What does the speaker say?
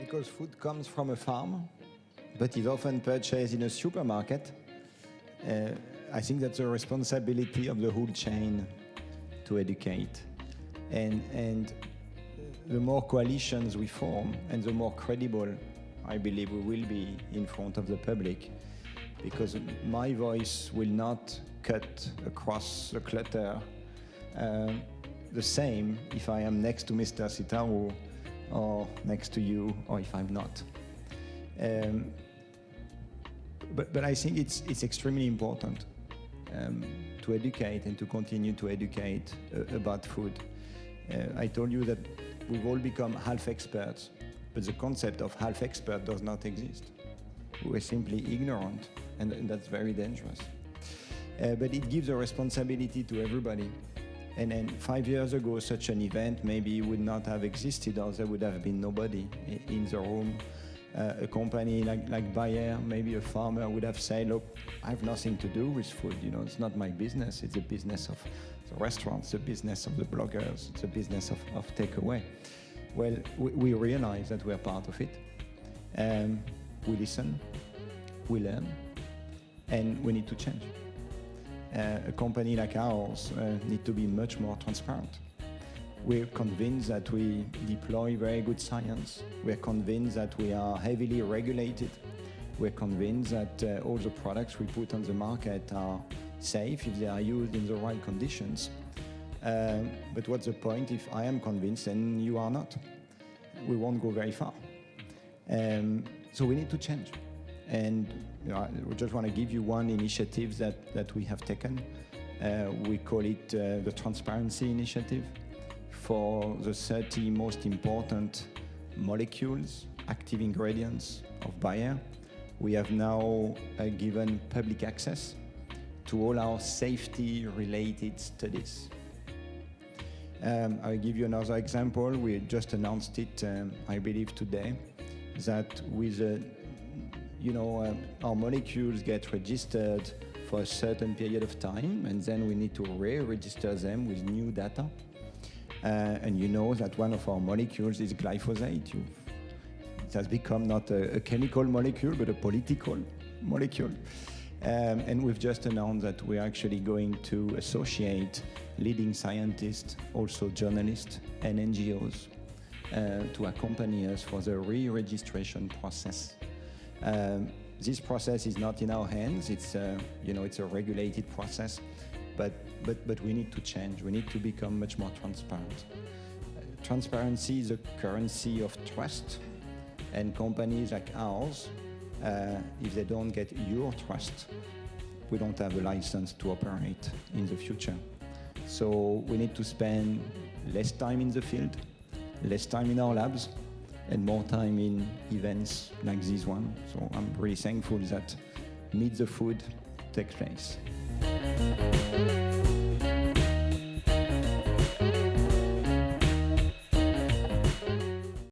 because food comes from a farm, but is often purchased in a supermarket. I think that's a responsibility of the whole chain to educate. And the more coalitions we form, and the more credible I believe we will be in front of the public, because my voice will not cut across the clutter the same if I am next to Mr. Sitaru or next to you, or if I'm not. But I think it's extremely important to educate and to continue to educate about food. I told you that we've all become half experts, but the concept of half expert does not exist. We're simply ignorant, and that's very dangerous. But it gives a responsibility to everybody. And then 5 years ago, such an event maybe would not have existed, or there would have been nobody in the room. A company like Bayer, maybe a farmer would have said, look, I have nothing to do with food, it's not my business, it's the business of the restaurants, the business of the bloggers, it's the business of takeaway. Well, we realize that we're part of it. We listen, we learn, and we need to change. A company like ours needs to be much more transparent. We're convinced that we deploy very good science. We're convinced that we are heavily regulated. We're convinced that all the products we put on the market are safe if they are used in the right conditions. But what's the point if I am convinced and you are not? We won't go very far. So we need to change. And I just want to give you one initiative that we have taken. We call it the Transparency Initiative. For the 30 most important molecules, active ingredients of Bayer, we have now given public access to all our safety-related studies. I'll give you another example. We just announced it, I believe today, that with our molecules get registered for a certain period of time, and then we need to re-register them with new data. And you know that one of our molecules is glyphosate. It has become not a chemical molecule, but a political molecule. And we've just announced that we're actually going to associate leading scientists, also journalists and NGOs, to accompany us for the re-registration process. This process is not in our hands. It's a regulated process, but we need to change. We need to become much more transparent. Transparency is a currency of trust, and companies like ours, if they don't get your trust, we don't have a license to operate in the future. So we need to spend less time in the field, less time in our labs, and more time in events like this one. So I'm really thankful that Meet the Food takes place.